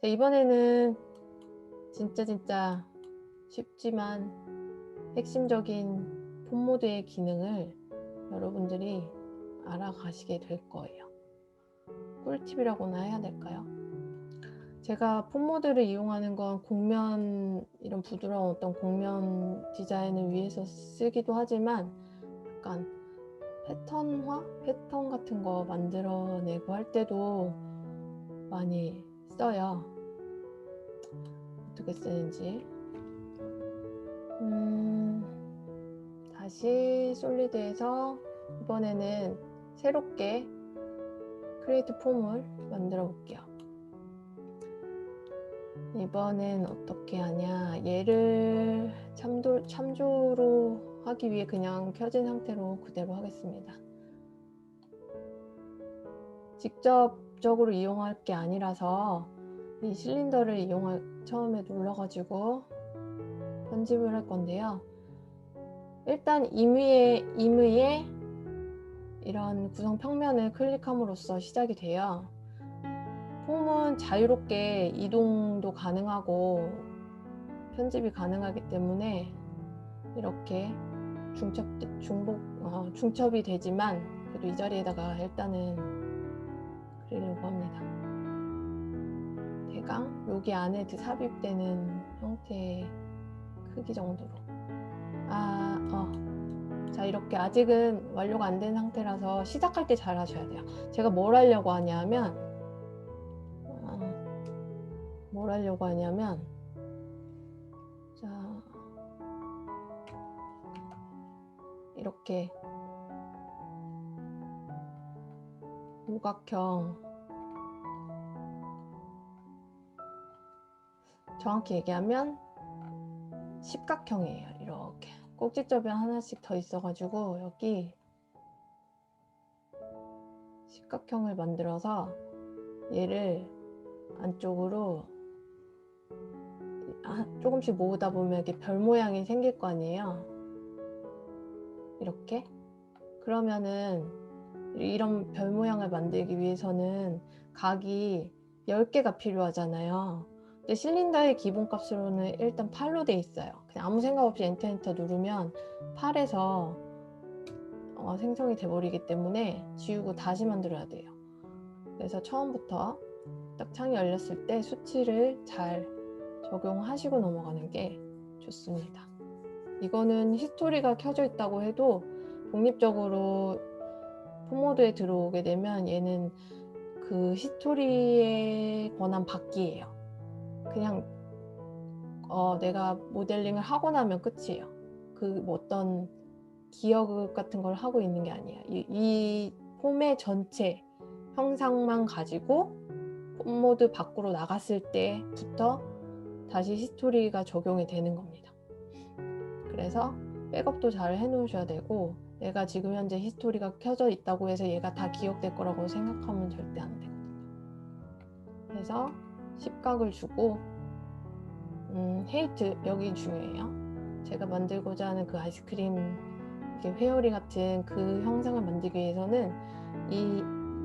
자, 이번에는 진짜 쉽지만 핵심적인 폰모드의 기능을 여러분들이 알아가시게 될 거예요. 꿀팁이라고나 해야 될까요? 제가 폰모드를 이용하는 건 곡면, 이런 부드러운 어떤 곡면 디자인을 위해서 쓰기도 하지만 약간 패턴화? 패턴 같은 거 만들어내고 할 때도 많이 써요. 어떻게 쓰는지. 다시 솔리드에서 이번에는 새롭게 크리에이트 폼을 만들어 볼게요. 이번엔 어떻게 하냐, 얘를 참조로 하기 위해 그냥 켜진 상태로 그대로 하겠습니다. 직접적으로 이용할 게 아니라서 이 실린더를 처음에 눌러가지고 편집을 할 건데요. 일단 임의의 이런 구성 평면을 클릭함으로써 시작이 돼요. 폼은 자유롭게 이동도 가능하고 편집이 가능하기 때문에 이렇게 중첩이 되지만 그래도 이 자리에다가 일단은 그리려고 합니다. 대강 여기 안에 삽입되는 형태의 크기 정도로. 자, 이렇게 아직은 완료가 안 된 상태라서 시작할 때 잘 하셔야 돼요. 제가 뭘 하려고 하냐면 자, 이렇게 오각형, 정확히 얘기하면 십각형이에요. 이렇게 꼭지점이 하나씩 더 있어가지고 여기 십각형을 만들어서 얘를 안쪽으로 조금씩 모으다 보면 이렇게 별 모양이 생길 거 아니에요. 이렇게. 그러면은 이런 별 모양을 만들기 위해서는 각이 10개가 필요하잖아요. 근데 실린더의 기본값으로는 일단 8로 돼 있어요. 그냥 아무 생각 없이 엔터 누르면 8에서 생성이 돼 버리기 때문에 지우고 다시 만들어야 돼요. 그래서 처음부터 딱 창이 열렸을 때 수치를 잘 적용하시고 넘어가는 게 좋습니다. 이거는 히스토리가 켜져 있다고 해도 독립적으로 폰모드에 들어오게 되면 얘는 그 히스토리의 권한 받기예요. 그냥 내가 모델링을 하고 나면 끝이에요. 뭐 어떤 기억 같은 걸 하고 있는 게 아니에요. 이 폼의 전체 형상만 가지고 폰모드 밖으로 나갔을 때부터 다시 히스토리가 적용이 되는 겁니다. 그래서 백업도 잘 해놓으셔야 되고, 내가 지금 현재 히스토리가 켜져 있다고 해서 얘가 다 기억될 거라고 생각하면 절대 안 되거든요. 그래서 십각을 주고 헤이트, 여기 중요해요. 제가 만들고자 하는 그 아이스크림 회오리 같은 그 형상을 만들기 위해서는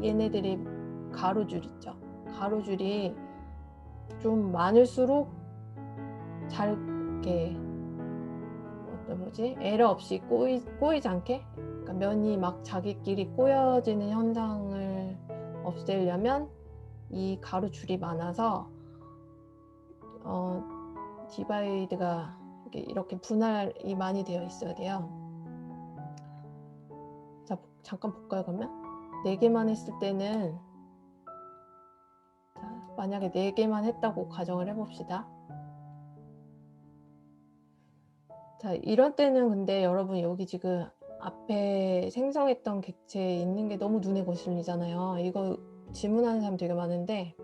얘네들이 가로줄 있죠. 가로줄이 좀 많을수록 잘 이렇게 에러 없이 꼬이지 않게, 그러니까 면이 막 자기끼리 꼬여지는 현상을 없애려면 이 가로줄이 많아서 디바이드가 이렇게 분할이 많이 되어 있어야 돼요. 자, 잠깐 볼까요? 그러면 4개만 했을 때는, 자, 만약에 4개만 했다고 가정을 해봅시다. 자, 이럴 때는 근데 여러분 여기 지금 앞에 생성했던 객체 있는 게 너무 눈에 거슬리잖아요. 이거 질문하는 사람 되게 많은데,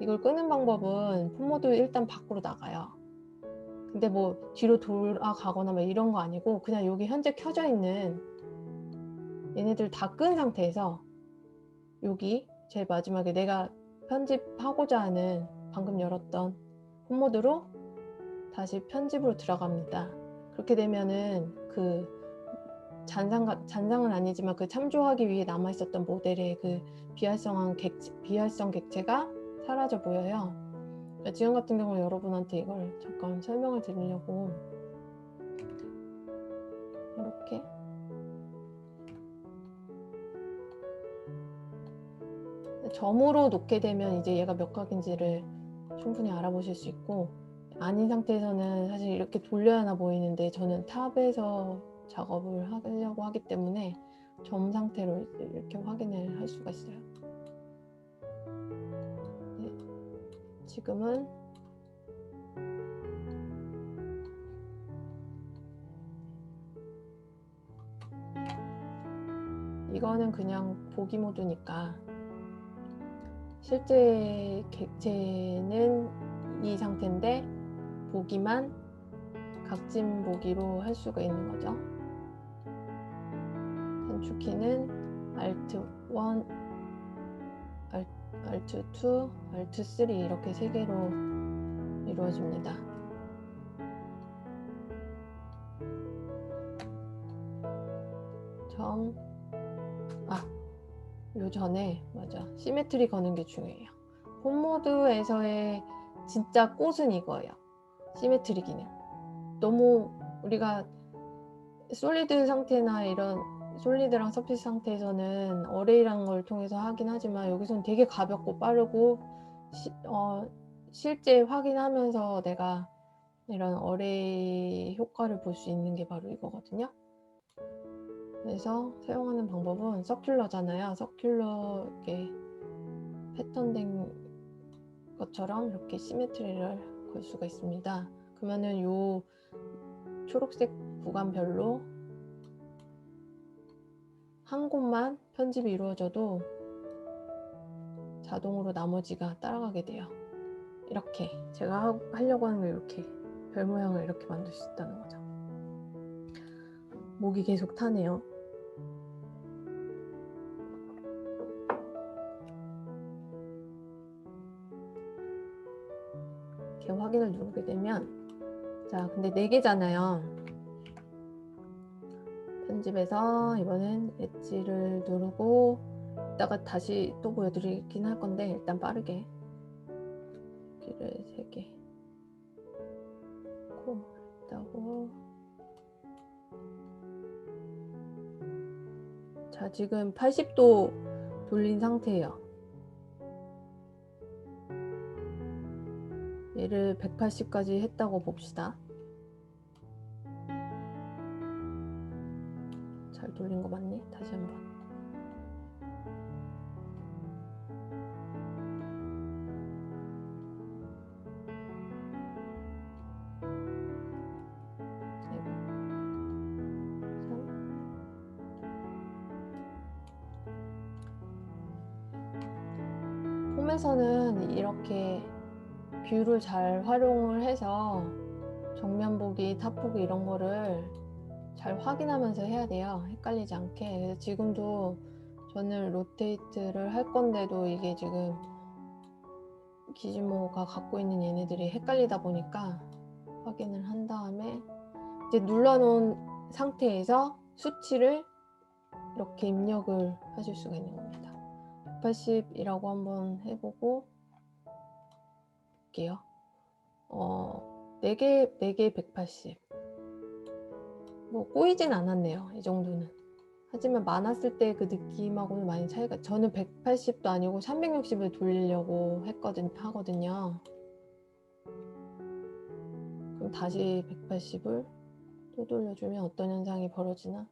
이걸 끄는 방법은 폰모드 일단 밖으로 나가요. 근데 뭐 뒤로 돌아가거나 막 이런 거 아니고 그냥 여기 현재 켜져 있는 얘네들 다 끈 상태에서 여기 제일 마지막에 내가 편집하고자 하는 방금 열었던 폰모드로 다시 편집으로 들어갑니다. 그렇게 되면은 그 잔상은 아니지만 그 참조하기 위해 남아있었던 모델의 그 비활성 객체가 사라져 보여요. 지금 같은 경우 여러분한테 이걸 잠깐 설명을 드리려고 이렇게 점으로 놓게 되면 이제 얘가 몇 각인지를 충분히 알아보실 수 있고, 아닌 상태에서는 사실 이렇게 돌려야 하나 보이는데 저는 탑에서 작업을 하려고 하기 때문에 점 상태로 이렇게 확인을 할 수가 있어요. 네, 지금은 이거는 그냥 보기 모드니까 실제 객체는 이 상태인데 보기만 각진 보기로 할 수가 있는 거죠. 단축키는 Alt 1, Alt 2, Alt 3 이렇게 3개로 이루어집니다. 요 전에 맞아, 시메트리 거는 게 중요해요. 폰 모드에서의 진짜 꽃은 이거예요. 시메트리 기능. 너무 우리가 솔리드 상태나 이런 솔리드랑 서피스 상태에서는 어레이라는 걸 통해서 하긴 하지만 여기서는 되게 가볍고 빠르고 실제 확인하면서 내가 이런 어레이 효과를 볼 수 있는 게 바로 이거거든요. 그래서 사용하는 방법은 서큘러잖아요. 서큘러 이렇게 패턴된 것처럼 이렇게 시메트리를 걸 수가 있습니다. 그러면은 요 초록색 구간별로 한 곳만 편집이 이루어져도 자동으로 나머지가 따라가게 돼요. 이렇게 제가 하려고 하는 거 이렇게 별 모양을 이렇게 만들 수 있다는 거죠. 목이 계속 타네요. 이렇게 확인을 누르게 되면, 자, 근데 4개잖아요. 편집해서 이번엔 엣지를 누르고 이따가 다시 또 보여드리긴 할 건데 일단 빠르게 길을 3개 코 있다고. 자, 지금 80도 돌린 상태예요. 얘를 180까지 했다고 봅시다. 잘 돌린 거 맞니? 다시 한번. 폼에서는 이렇게 뷰를 잘 활용을 해서 정면 보기, 탑 보기 이런 거를 잘 확인하면서 해야 돼요. 헷갈리지 않게. 그래서 지금도 저는 로테이트를 할 건데도 이게 지금 기즈모가 갖고 있는 얘네들이 헷갈리다 보니까 확인을 한 다음에 이제 눌러놓은 상태에서 수치를 이렇게 입력을 하실 수가 있는 겁니다. 180이라고 한번 해보고 볼게요. 4개 180. 뭐 꼬이진 않았네요. 이 정도는. 하지만 많았을 때 그 느낌하고는 많이 차이가, 저는 180도 아니고 360을 돌리려고 하거든요. 그럼 다시 180을 또 돌려주면 어떤 현상이 벌어지나?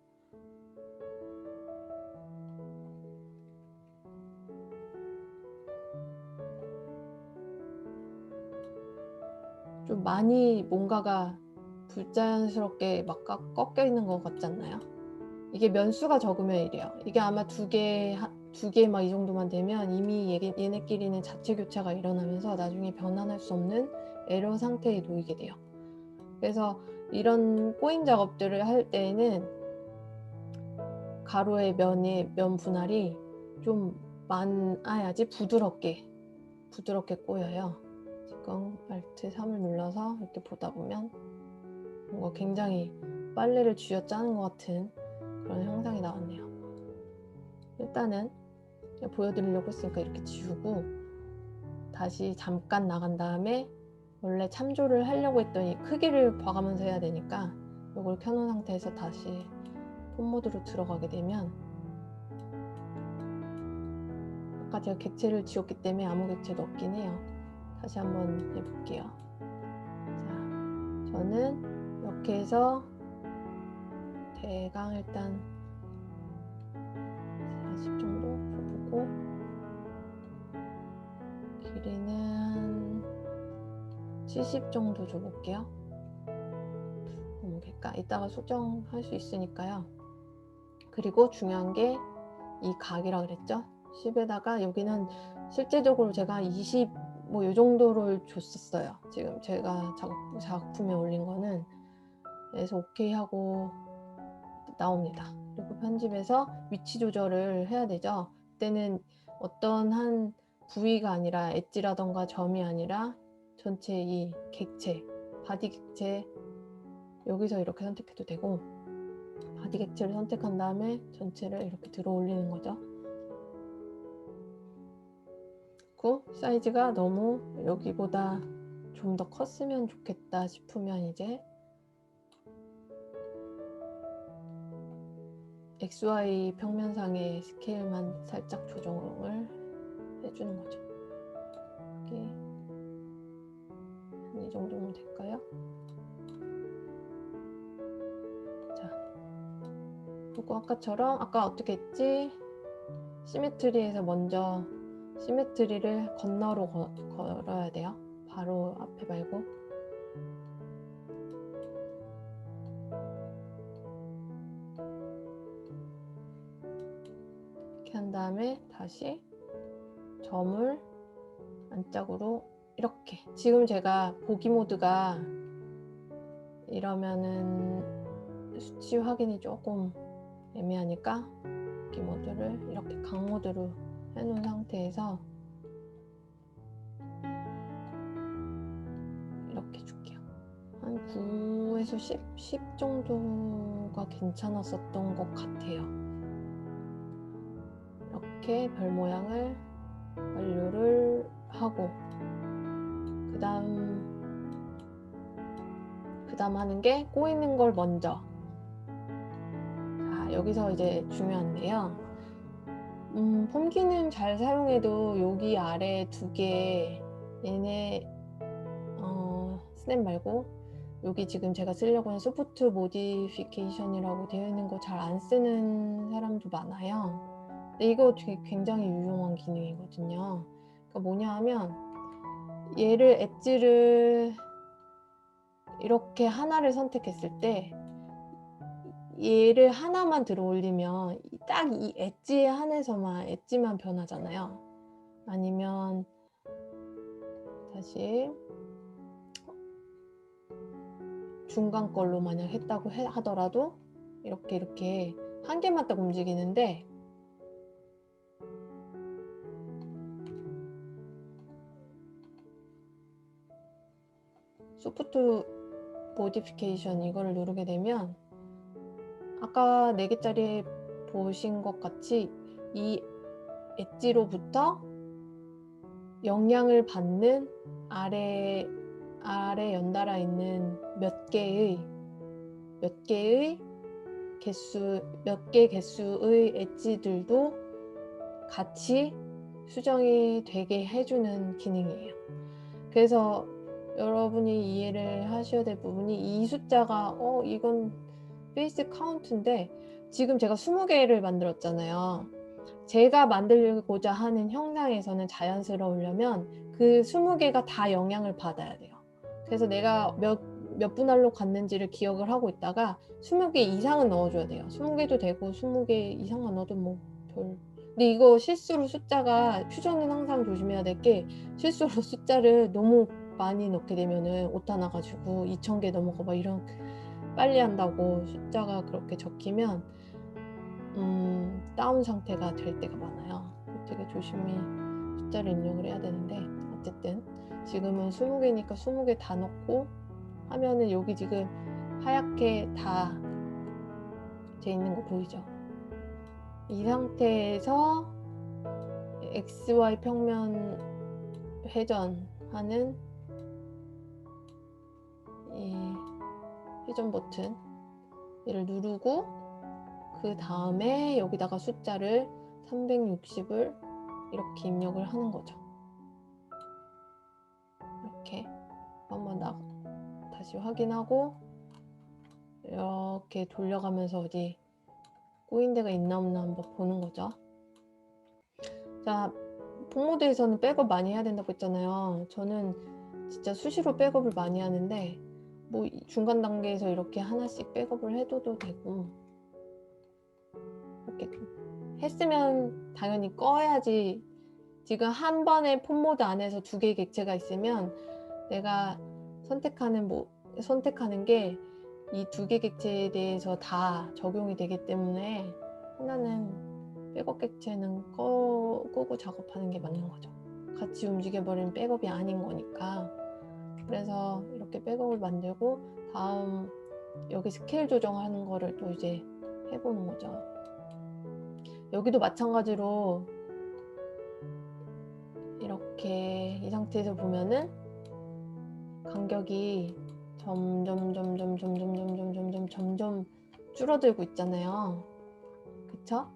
좀 많이 뭔가가 불자연스럽게 막 꺾여 있는 것 같지 않나요? 이게 면수가 적으면 이래요. 이게 아마 두 개 막 이 정도만 되면 이미 얘네끼리는 자체 교차가 일어나면서 나중에 변환할 수 없는 에러 상태에 놓이게 돼요. 그래서 이런 꼬인 작업들을 할 때에는 가로의 면 분할이 좀 많아야지 부드럽게 꼬여요. 지금 Alt 3을 눌러서 이렇게 보다 보면 뭔가 굉장히 빨래를 쥐어 짜는 것 같은 그런 형상이 나왔네요. 일단은 보여드리려고 했으니까 이렇게 지우고 다시 잠깐 나간 다음에 원래 참조를 하려고 했더니 크기를 봐가면서 해야 되니까 이걸 켜놓은 상태에서 다시 폰 모드로 들어가게 되면 아까 제가 객체를 지웠기 때문에 아무 객체도 없긴 해요. 다시 한번 해볼게요. 자, 저는 이렇게 해서 대강 일단 40 정도 줘보고 길이는 70 정도 줘볼게요. 너무 길까? 이따가 수정할 수 있으니까요. 그리고 중요한 게 이 각이라 그랬죠? 10에다가 여기는 실제적으로 제가 20 뭐 이 정도를 줬었어요. 지금 제가 작품에 올린 거는. 그래서 오케이 하고 나옵니다. 그리고 편집에서 위치 조절을 해야 되죠. 그때는 어떤 한 부위가 아니라 엣지라던가 점이 아니라 전체 이 객체, 바디 객체 여기서 이렇게 선택해도 되고 바디 객체를 선택한 다음에 전체를 이렇게 들어 올리는 거죠. 그 사이즈가 너무 여기보다 좀 더 컸으면 좋겠다 싶으면 이제 XY 평면상의 스케일만 살짝 조정을 해주는 거죠. 이게 이 정도면 될까요? 자, 그리고 아까처럼 아까 어떻게 했지? 시메트리에서 먼저 시메트리를 건너로 걸어야 돼요. 바로 앞에 말고. 이렇게 한 다음에 다시 점을 안짝으로 이렇게. 지금 제가 보기 모드가 이러면은 수치 확인이 조금 애매하니까 보기 모드를 이렇게 각 모드로 해놓은 상태에서 이렇게 줄게요. 한 9에서 10 정도가 괜찮았었던 것 같아요. 이렇게 별 모양을 완료를 하고 그 다음 하는 게 꼬이는 걸 먼저. 자, 여기서 이제 중요한데요. 폼기능 잘 사용해도 여기 아래 두 개 얘네 스냅 말고 여기 지금 제가 쓰려고 하는 소프트 모디피케이션이라고 되어 있는 거 잘 안 쓰는 사람도 많아요. 근데 이거 되게 굉장히 유용한 기능이거든요. 그러니까 뭐냐 하면 얘를 엣지를 이렇게 하나를 선택했을 때 얘를 하나만 들어 올리면 딱 이 엣지에 한해서만 엣지만 변하잖아요. 아니면 다시 중간 걸로 만약 했다고 하더라도 이렇게 한 개만 딱 움직이는데 소프트 모디피케이션 이거를 누르게 되면 아까 4개짜리 보신 것 같이 이 엣지로부터 영향을 받는 아래 연달아 있는 몇 개의 개수의 엣지들도 같이 수정이 되게 해주는 기능이에요. 그래서 여러분이 이해를 하셔야 될 부분이 이 숫자가 이건 페이스 카운트인데 지금 제가 20개를 만들었잖아요. 제가 만들고자 하는 형상에서는 자연스러우려면 그 20개가 다 영향을 받아야 돼요. 그래서 내가 몇 분할로 갔는지를 기억을 하고 있다가 20개 이상은 넣어줘야 돼요. 20개도 되고 20개 이상만 넣어도 뭐 별. 근데 이거 실수로 숫자가 퓨전은 항상 조심해야 될 게 실수로 숫자를 너무 많이 넣게 되면은 오타 나가지고 2000개 넘어가 막 이런 빨리 한다고 숫자가 그렇게 적히면 다운 상태가 될 때가 많아요. 되게 조심히 숫자를 입력을 해야 되는데 어쨌든 지금은 20개니까 20개 다 넣고 하면은 여기 지금 하얗게 다 돼 있는 거 보이죠? 이 상태에서 XY 평면 회전하는 이 회전 버튼 얘를 누르고 그 다음에 여기다가 숫자를 360을 이렇게 입력을 하는 거죠. 이렇게 한번 다시 확인하고 이렇게 돌려가면서 어디 꼬인 데가 있나 없나 한번 보는 거죠. 자, 폰모드에서는 백업 많이 해야 된다고 했잖아요. 저는 진짜 수시로 백업을 많이 하는데 뭐 중간 단계에서 이렇게 하나씩 백업을 해둬도 되고, 이렇게 했으면 당연히 꺼야지. 지금 한 번에 폰모드 안에서 두 개의 객체가 있으면 내가 선택하는 게 이 두 개 객체에 대해서 다 적용이 되기 때문에 하나는 백업 객체는 끄고 작업하는 게 맞는 거죠. 같이 움직여버리면 백업이 아닌 거니까. 그래서 이렇게 백업을 만들고 다음 여기 스케일 조정하는 거를 또 이제 해보는 거죠. 여기도 마찬가지로 이렇게 이 상태에서 보면은 간격이 점점 줄어들고 있잖아요. 그쵸?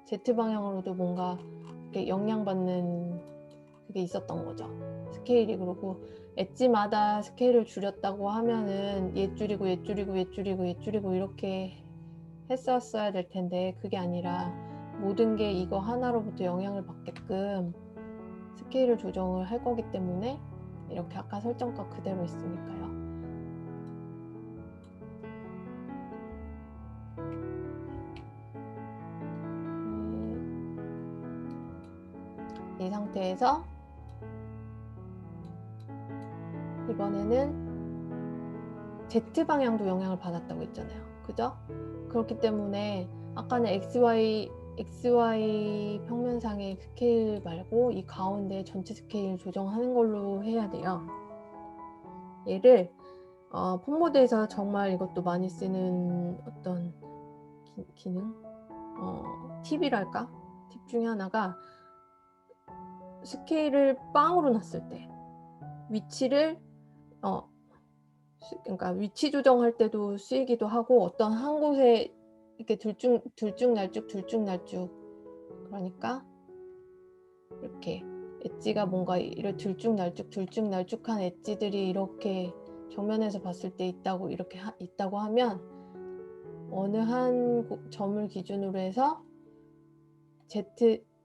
Z방향으로도 뭔가 이렇게 영향받는 그게 있었던 거죠. 스케일이. 그리고 엣지마다 스케일을 줄였다고 하면은 얘 줄이고 이렇게 했었어야 될 텐데 그게 아니라 모든 게 이거 하나로부터 영향을 받게끔 스케일을 조정을 할 거기 때문에 이렇게 아까 설정값 그대로 있으니까요. 이 상태에서 이번에는 Z방향도 영향을 받았다고 했잖아요. 그죠? 그렇기 때문에 아까는 XY 평면상의 스케일 말고 이 가운데 전체 스케일 조정하는 걸로 해야 돼요. 얘를 폰모드에서 정말 이것도 많이 쓰는 어떤 기능? 팁이랄까? 팁 중에 하나가 스케일을 빵으로 놨을 때 위치를 그러니까 위치 조정할 때도 쓰이기도 하고 어떤 한 곳에 이렇게 들쭉날쭉 그러니까 이렇게 엣지가 뭔가 이런 들쭉날쭉한 엣지들이 이렇게 정면에서 봤을 때 있다고 하면 어느 한 점을 기준으로 해서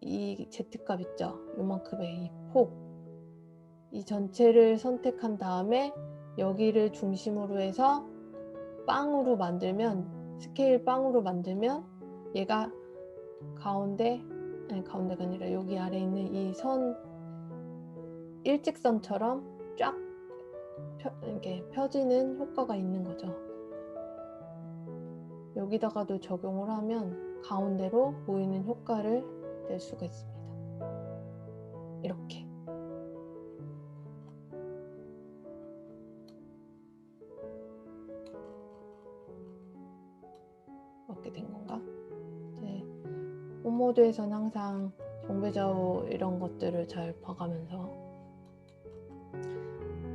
이 Z값 있죠? 요만큼의 이 폭, 이 전체를 선택한 다음에 여기를 중심으로 해서 빵으로 만들면, 스케일 빵으로 만들면 얘가 가운데가 아니라 여기 아래 있는 이 일직선처럼 쫙 이렇게 펴지는 효과가 있는 거죠. 여기다가도 적용을 하면 가운데로 보이는 효과를 낼 수가 있습니다. 이렇게. 어떻게 된 건가? 이제 폰모드에서는 항상 정배좌우 이런 것들을 잘 봐가면서,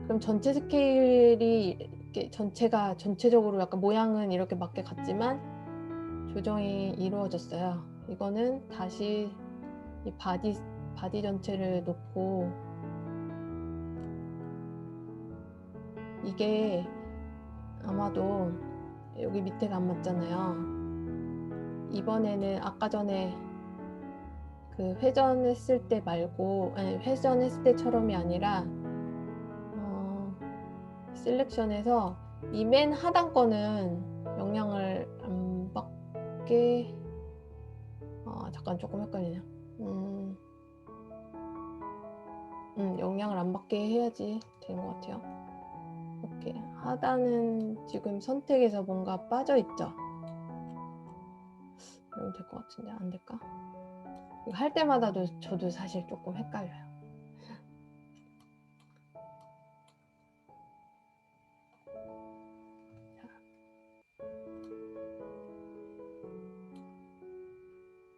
그럼 전체 스케일이 이렇게 전체적으로 약간 모양은 이렇게 맞게 갔지만 조정이 이루어졌어요. 이거는 다시 이 바디 전체를 놓고, 이게 아마도 여기 밑에가 안 맞잖아요. 이번에는 아까 전에 그 회전했을 때 말고, 회전했을 때처럼이 아니라 셀렉션에서 이 맨 하단 거는 영향을 안 받게, 잠깐 조금 헷갈리네요. 영향을 안 받게 해야지 되는 것 같아요. 이렇게 하단은 지금 선택에서 뭔가 빠져있죠? 이러면 될 것 같은데 안 될까? 이거 할 때마다 저도 사실 조금 헷갈려요.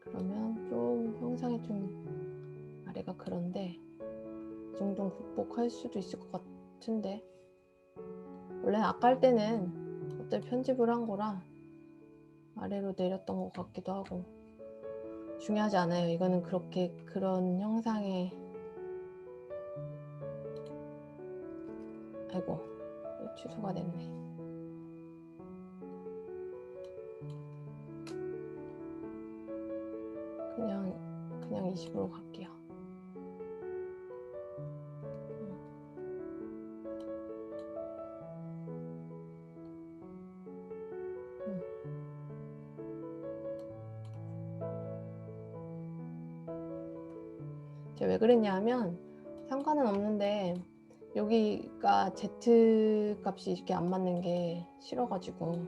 그러면 좀 형상이 좀 아래가 그런데 극복할 수도 있을 것 같은데, 원래 아까 할 때는 어때 편집을 한 거라 아래로 내렸던 것 같기도 하고. 중요하지 않아요. 이거는 그렇게 그런 형상의, 아이고 취소가 됐네. 그냥 20으로 갈게요. 제가 왜 그랬냐 하면 상관은 없는데 여기가 Z 값이 이렇게 안 맞는 게 싫어가지고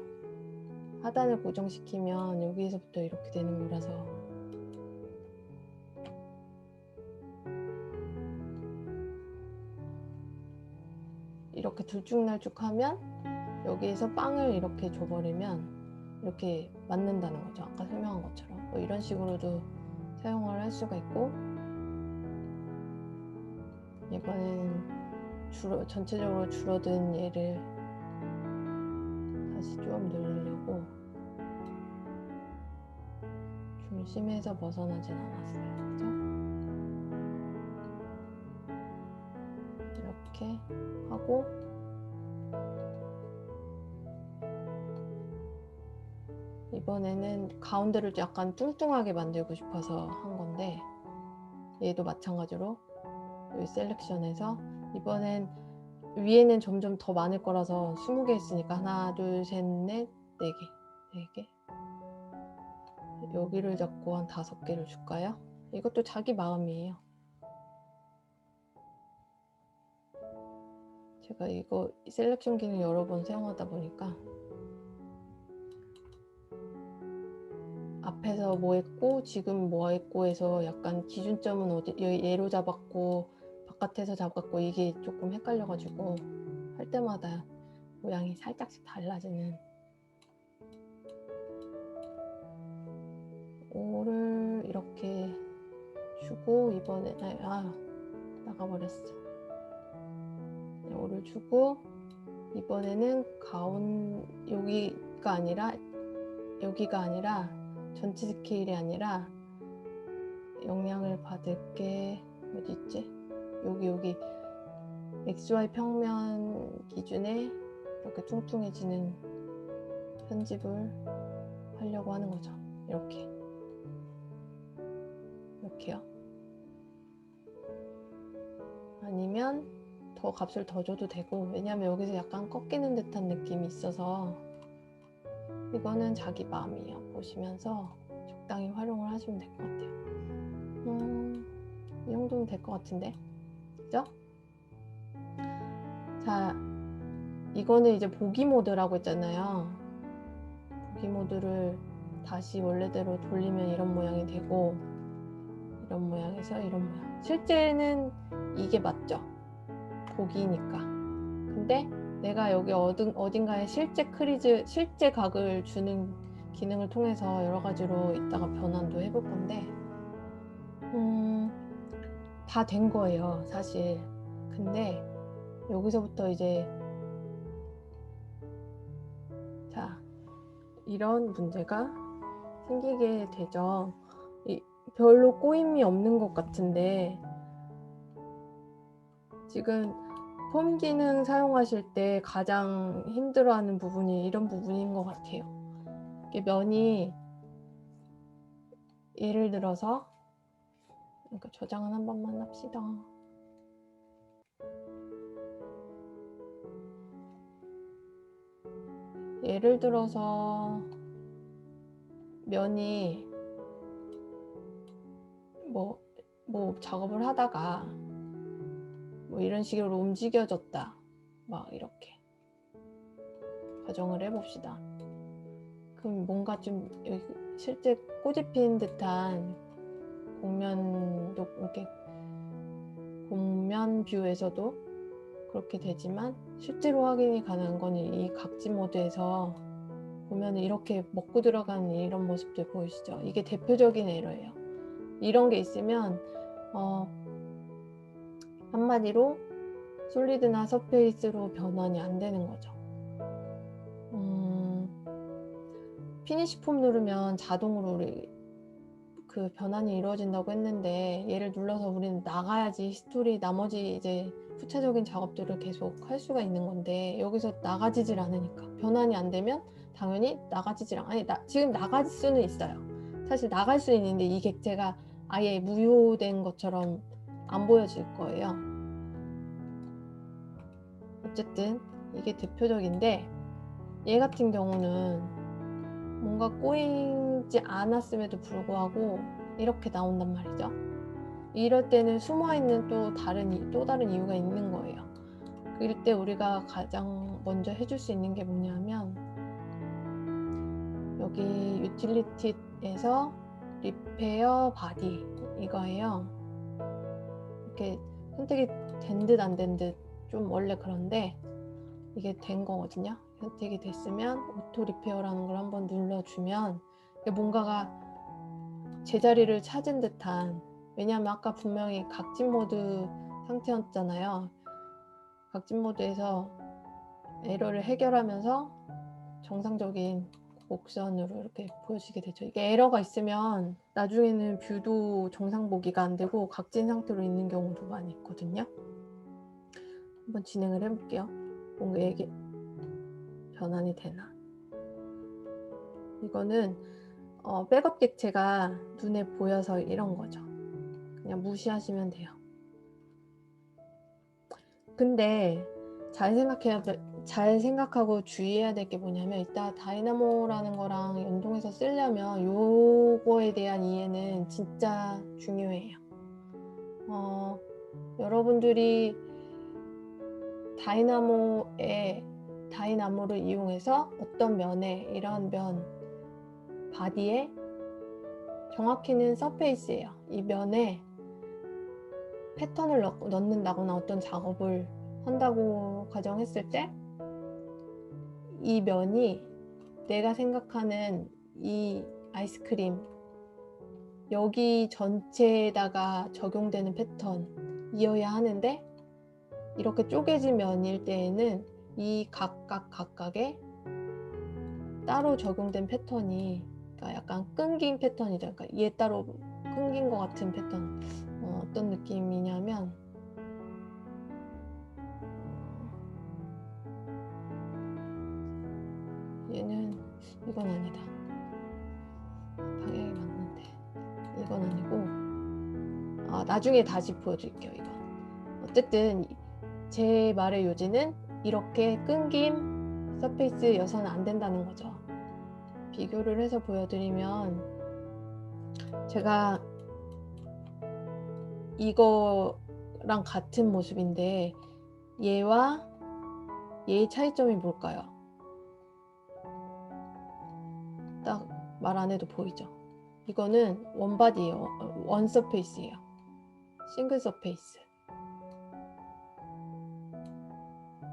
하단을 고정시키면 여기에서부터 이렇게 되는 거라서. 이렇게 들쭉날쭉하면 여기에서 빵을 이렇게 줘버리면 이렇게 맞는다는 거죠. 아까 설명한 것처럼. 뭐 이런 식으로도 사용을 할 수가 있고, 이번에는 전체적으로 줄어든 얘를 다시 좀 늘리려고. 중심에서 벗어나진 않았어요. 그죠? 이렇게 하고, 이번에는 가운데를 약간 뚱뚱하게 만들고 싶어서 한 건데, 얘도 마찬가지로 여기 셀렉션에서, 이번엔 위에는 점점 더 많을 거라서 20개 했으니까 하나, 둘, 셋, 넷, 4개. 여기를 잡고 한 5개를 줄까요? 이것도 자기 마음이에요. 제가 이거 셀렉션 기능 여러 번 사용하다 보니까 앞에서 뭐 했고 지금 뭐 했고 해서 약간 기준점은 어디 얘로 잡았고 바깥에서 잡았고 이게 조금 헷갈려가지고 할 때마다 모양이 살짝씩 달라지는. 5를 이렇게 주고, 이번에 나가버렸어. 5를 주고, 이번에는 여기가 아니라 전체 스케일이 아니라 영향을 받을 게 어디 있지? 여기 XY 평면 기준에 이렇게 퉁퉁해지는 편집을 하려고 하는 거죠. 이렇게요. 아니면 더 값을 더 줘도 되고, 왜냐면 여기서 약간 꺾이는 듯한 느낌이 있어서. 이거는 자기 마음이에요. 보시면서 적당히 활용을 하시면 될 것 같아요. 이 정도면 될 것 같은데, 그죠? 자, 이거는 이제 보기 모드라고 했잖아요. 보기 모드를 다시 원래대로 돌리면 이런 모양이 되고, 이런 모양에서 이런 모양. 실제는 이게 맞죠? 보기니까. 근데 내가 여기 어딘가에 실제 각을 주는 기능을 통해서 여러 가지로 이따가 변환도 해볼 건데, 다 된 거예요, 사실. 근데 여기서부터 이제 자, 이런 문제가 생기게 되죠. 별로 꼬임이 없는 것 같은데, 지금 폼 기능 사용하실 때 가장 힘들어하는 부분이 이런 부분인 것 같아요. 이게 면이, 예를 들어서, 그러니까 저장은 한 번만 합시다. 예를 들어서 면이 뭐 작업을 하다가 뭐 이런 식으로 움직여졌다, 막 이렇게 가정을 해봅시다. 그럼 뭔가 좀 여기 실제 꼬집힌 듯한 공면도, 이렇게 공면 뷰에서도 그렇게 되지만, 실제로 확인이 가능한 건 이 각지 모드에서 보면 이렇게 먹고 들어가는 이런 모습들 보이시죠? 이게 대표적인 에러예요. 이런 게 있으면 한마디로 솔리드나 서페이스로 변환이 안 되는 거죠. 피니시 폼 누르면 자동으로 우리 그 변환이 이루어진다고 했는데, 얘를 눌러서 우리는 나가야지 히스토리 나머지 이제 후체적인 작업들을 계속 할 수가 있는 건데, 여기서 나가지질 않으니까 변환이 안 되면 당연히 나가지질 아니 지금 나갈 수는 있어요. 사실 나갈 수 있는데 이 객체가 아예 무효된 것처럼 안 보여질 거예요. 어쨌든 이게 대표적인데, 얘 같은 경우는 뭔가 꼬이지 않았음에도 불구하고 이렇게 나온단 말이죠. 이럴 때는 숨어있는 또 다른 이유가 있는 거예요. 그럴 때 우리가 가장 먼저 해줄 수 있는 게 뭐냐면, 여기 유틸리티에서 리페어 바디 이거예요. 이렇게 선택이 된 듯 안 된 듯 좀 원래 그런데 이게 된 거거든요. 선택이 됐으면 오토 리페어라는 걸 한번 눌러주면 뭔가가 제자리를 찾은 듯한, 왜냐하면 아까 분명히 각진 모드 상태였잖아요. 각진 모드에서 에러를 해결하면서 정상적인 곡선으로 이렇게 보여지게 되죠. 이게 에러가 있으면 나중에는 뷰도 정상 보기가 안 되고 각진 상태로 있는 경우도 많이 있거든요. 한번 진행을 해볼게요. 뭔가 이게 변환이 되나. 이거는 백업 객체가 눈에 보여서 이런 거죠. 그냥 무시하시면 돼요. 근데 잘 생각하고 주의해야 될 게 뭐냐면, 이따 다이나모라는 거랑 연동해서 쓰려면 요거에 대한 이해는 진짜 중요해요. 여러분들이 다이나모를 이용해서 어떤 면에, 이런 면 바디에, 정확히는 서페이스예요. 이 면에 패턴을 넣는다거나 어떤 작업을 한다고 가정했을 때, 이 면이 내가 생각하는 이 아이스크림 여기 전체에다가 적용되는 패턴이어야 하는데, 이렇게 쪼개진 면일 때에는 이 각각의 따로 적용된 패턴이, 그러니까 약간 끊긴 패턴이죠. 그러니까 얘 따로 끊긴 것 같은 패턴. 어떤 느낌이냐면, 얘는 이건 아니다. 방향이 맞는데 이건 아니고, 나중에 다시 보여드릴게요. 이건 어쨌든 제 말의 요지는 이렇게 끊긴 서페이스여서는 안 된다는 거죠. 비교를 해서 보여드리면, 제가 이거랑 같은 모습인데 얘와 얘의 차이점이 뭘까요? 딱 말 안 해도 보이죠? 이거는 원바디예요. 원 서페이스예요. 싱글 서페이스.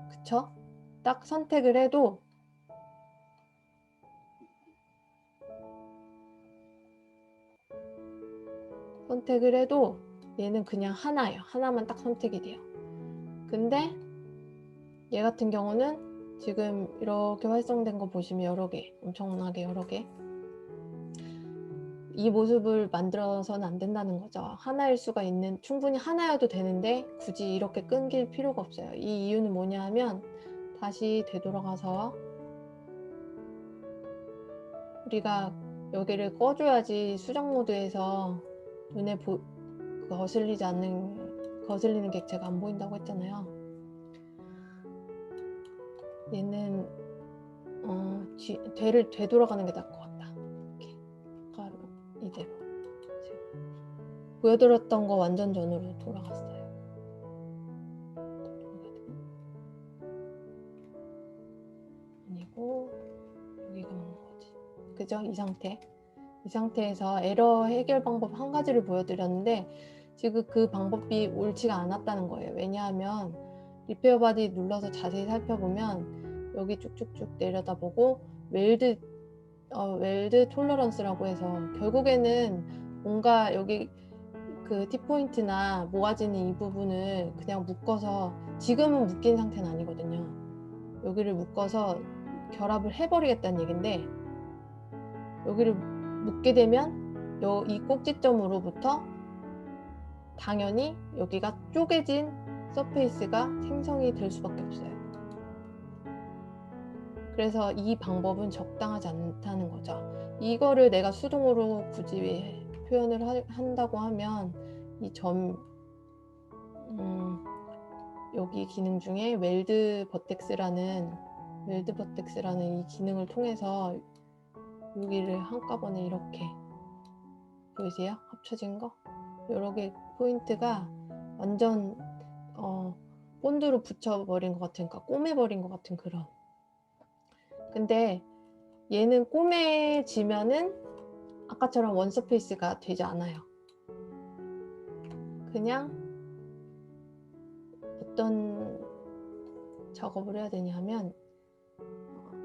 그쵸? 딱 선택을 해도 얘는 그냥 하나예요. 하나만 딱 선택이 돼요. 근데 얘 같은 경우는 지금 이렇게 활성된 거 보시면 여러 개, 엄청나게 여러 개, 이 모습을 만들어서는 안 된다는 거죠. 하나일 수가 있는, 충분히 하나여도 되는데 굳이 이렇게 끊길 필요가 없어요. 이 이유는 뭐냐 하면, 다시 되돌아가서 우리가 여기를 꺼줘야지 수정 모드에서 눈에 거슬리는 객체가 안 보인다고 했잖아요. 얘는 되돌아가는 게 나을 것 같다. 이렇게 이대로 보여드렸던 거 완전 전으로 돌아갔어요. 아니고 여기가 맞는 거지. 그죠? 이 상태에서 에러 해결 방법 한 가지를 보여드렸는데, 지금 그 방법이 옳지가 않았다는 거예요. 왜냐하면 리페어 바디 눌러서 자세히 살펴보면 여기 쭉쭉쭉 내려다보고 웰드 톨러런스라고 해서, 결국에는 뭔가 여기 그 T포인트나 모아지는 이 부분을 그냥 묶어서, 지금은 묶인 상태는 아니거든요. 여기를 묶어서 결합을 해버리겠다는 얘긴데, 여기를 묶게 되면 이 꼭지점으로부터 당연히 여기가 쪼개진 서페이스가 생성이 될 수밖에 없어요. 그래서 이 방법은 적당하지 않다는 거죠. 이거를 내가 수동으로 굳이 표현을 한다고 하면 이 여기 기능 중에 웰드 버텍스라는 이 기능을 통해서 여기를 한꺼번에 이렇게, 보이세요? 합쳐진 거? 여러 개 포인트가 완전 본드로 붙여버린 것 같은, 그러니까 꼬매버린 것 같은 그런. 근데 얘는 꼬매지면은 아까처럼 원서페이스가 되지 않아요. 그냥 어떤 작업을 해야 되냐 하면,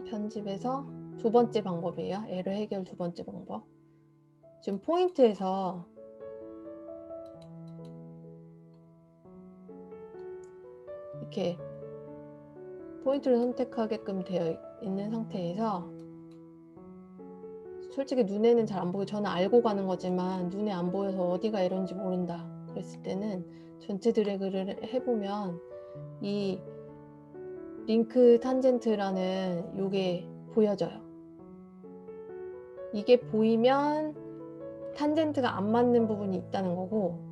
편집에서 두 번째 방법이에요. 에러 해결 두 번째 방법. 지금 포인트에서 이렇게 포인트를 선택하게끔 되어 있는 상태에서, 솔직히 눈에는 잘 안 보여. 저는 알고 가는 거지만 눈에 안 보여서 어디가 에러인지 모른다 그랬을 때는 전체 드래그를 해보면 이 링크 탄젠트라는 요게 보여져요. 이게 보이면 탄젠트가 안 맞는 부분이 있다는 거고,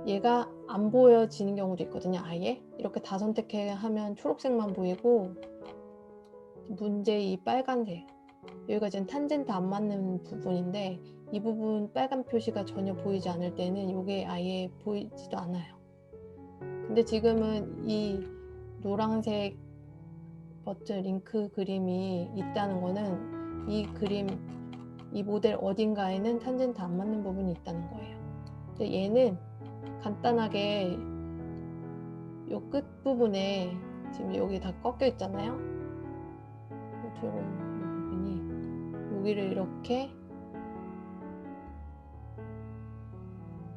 얘가 안 보여지는 경우도 있거든요. 아예 이렇게 다 선택해 하면 초록색만 보이고, 문제 이 빨간색, 여기가 지금 탄젠트 안 맞는 부분인데, 이 부분 빨간 표시가 전혀 보이지 않을 때는 이게 아예 보이지도 않아요. 근데 지금은 이 노란색 버튼 링크 그림이 있다는 거는 이 그림, 이 모델 어딘가에는 탄젠트 안 맞는 부분이 있다는 거예요. 근데 얘는 간단하게 요 끝 부분에 지금 여기 다 꺾여 있잖아요. 저런 부분이, 여기를 이렇게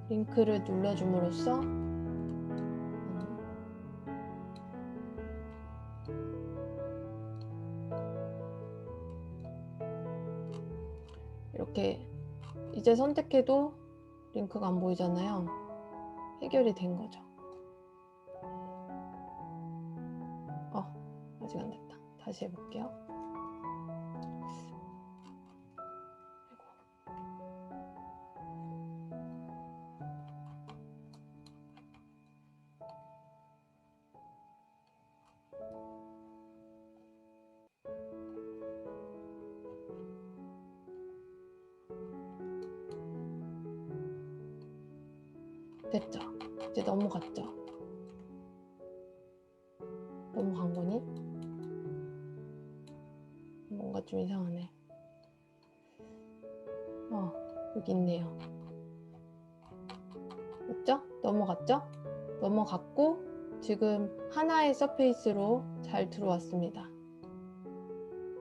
링크를 눌러줌으로써 이렇게 이제 선택해도 링크가 안 보이잖아요. 해결이 된 거죠. 아직 안 됐다. 다시 해볼게요. 됐죠? 이제 넘어갔죠? 넘어간 거니? 뭔가 좀 이상하네. 여기 있네요. 맞죠? 넘어갔죠? 넘어갔고 지금 하나의 서페이스로 잘 들어왔습니다.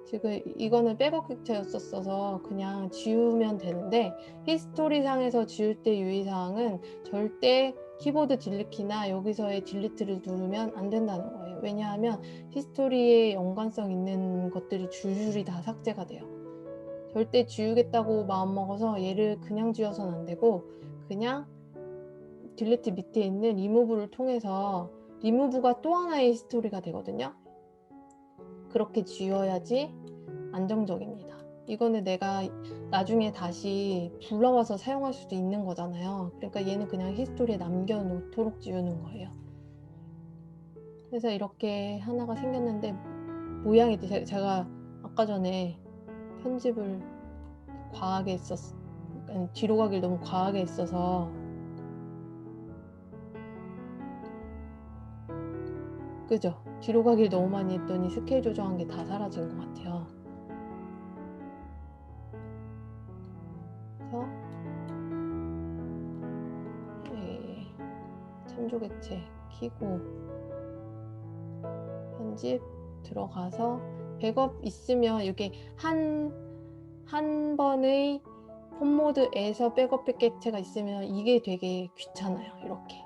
지금 이거는 백업 캡처였었어서 그냥 지우면 되는데, 히스토리 상에서 지울 때 유의사항은 절대 키보드 딜리키나 여기서의 딜리트를 누르면 안 된다는 거예요. 왜냐하면 히스토리에 연관성 있는 것들이 줄줄이 다 삭제가 돼요. 절대 지우겠다고 마음먹어서 얘를 그냥 지워서는 안 되고, 그냥 딜리트 밑에 있는 리무브를 통해서, 리무브가 또 하나의 히스토리가 되거든요. 그렇게 지워야지 안정적입니다. 이거는 내가 나중에 다시 불러와서 사용할 수도 있는 거잖아요. 그러니까 얘는 그냥 히스토리에 남겨놓도록 지우는 거예요. 그래서 이렇게 하나가 생겼는데, 모양이 제가 아까 전에 편집을 과하게 뒤로 가길 너무 과하게 했어서, 그죠? 뒤로 가길 너무 많이 했더니 스케일 조정한 게 다 사라진 것 같아요. 그래서 참조객체 키고 편집 들어가서, 백업 있으면 이게 한 번의 폰 모드에서 백업 객체가 있으면 이게 되게 귀찮아요. 이렇게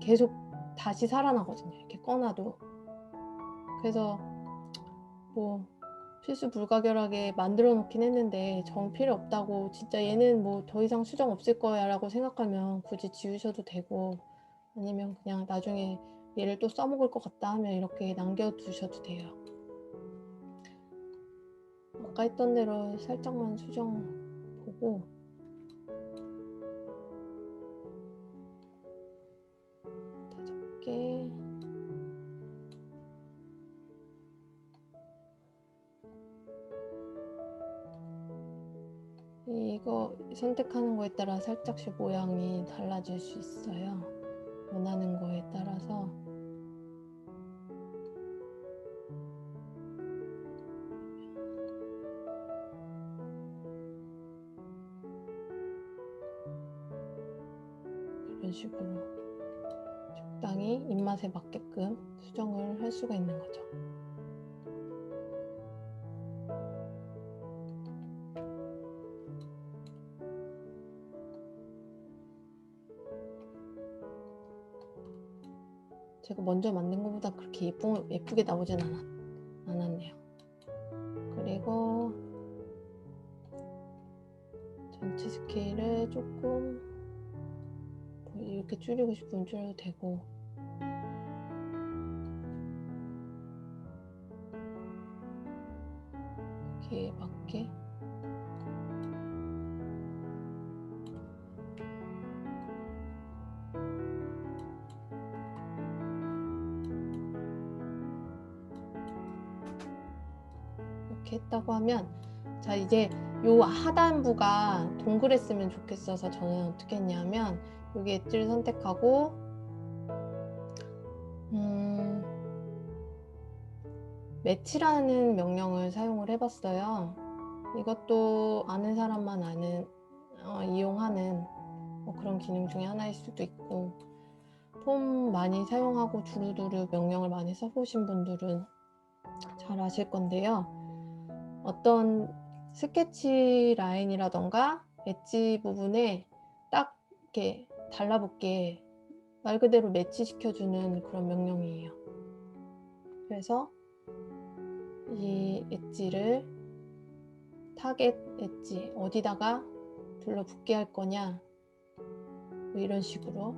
계속 다시 살아나거든요, 이렇게 꺼놔도. 그래서 뭐 필수 불가결하게 만들어 놓긴 했는데, 정 필요 없다고, 진짜 얘는 뭐 더 이상 수정 없을 거야 라고 생각하면 굳이 지우셔도 되고, 아니면 그냥 나중에 얘를 또 써먹을 것 같다 하면 이렇게 남겨두셔도 돼요. 아까 했던 대로 살짝만 수정 보고, 5개. 이거 선택하는 거에 따라 살짝씩 모양이 달라질 수 있어요. 원하는 거에 따라서. 이런 식으로 적당히 입맛에 맞게끔 수정을 할 수가 있는 거죠. 제가 먼저 만든 것보다 그렇게 예쁘게 나오진 않았네요. 그리고 전체 스케일을 조금 이렇게 줄이고 싶으면 줄여도 되고, 이렇게 맞게. 이렇게 했다고 하면, 자, 이제 요 하단부가 동그랬으면 좋겠어서 저는 어떻게 했냐면, 여기 엣지를 선택하고 매치라는 명령을 사용을 해봤어요. 이것도 아는 사람만 이용하는 그런 기능 중에 하나일 수도 있고, 폼 많이 사용하고 두루두루 명령을 많이 써보신 분들은 잘 아실 건데요. 어떤 스케치 라인이라던가 엣지 부분에 딱 이렇게 달라붙게 말 그대로 매치시켜주는 그런 명령이에요. 그래서 이 엣지를 타겟 엣지 어디다가 둘러붙게 할 거냐, 뭐 이런 식으로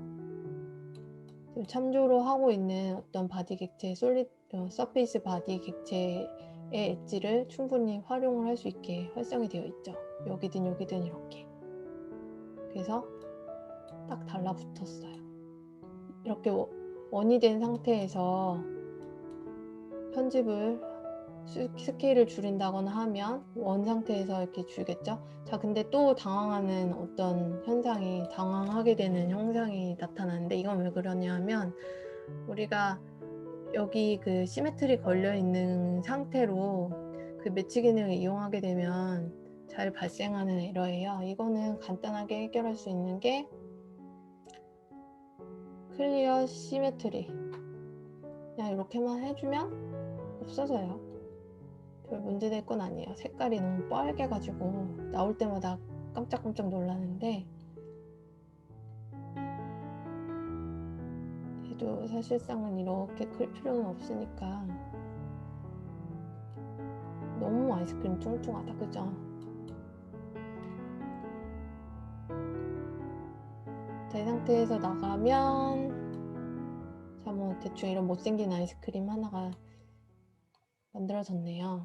참조로 하고 있는 어떤 바디 객체, 서페이스 바디 객체의 엣지를 충분히 활용을 할 수 있게 활성이 되어 있죠. 여기든 여기든 이렇게. 그래서 딱 달라붙었어요. 이렇게 원이 된 상태에서 편집을 스케일을 줄인다거나 하면 원 상태에서 이렇게 줄겠죠. 자, 근데 또 당황하게 되는 현상이 나타나는데, 이건 왜 그러냐면, 우리가 여기 그 시메트리 걸려 있는 상태로 그 매치 기능을 이용하게 되면 잘 발생하는 에러예요. 이거는 간단하게 해결할 수 있는 게 클리어 시메트리, 그냥 이렇게만 해주면 없어져요. 별 문제될 건 아니에요. 색깔이 너무 빨개가지고 나올 때마다 깜짝깜짝 놀라는데, 얘도 사실상은 이렇게 클 필요는 없으니까. 너무 아이스크림 뚱뚱하다, 그죠? 자, 이 상태에서 나가면, 자, 뭐 대충 이런 못생긴 아이스크림 하나가 만들어졌네요.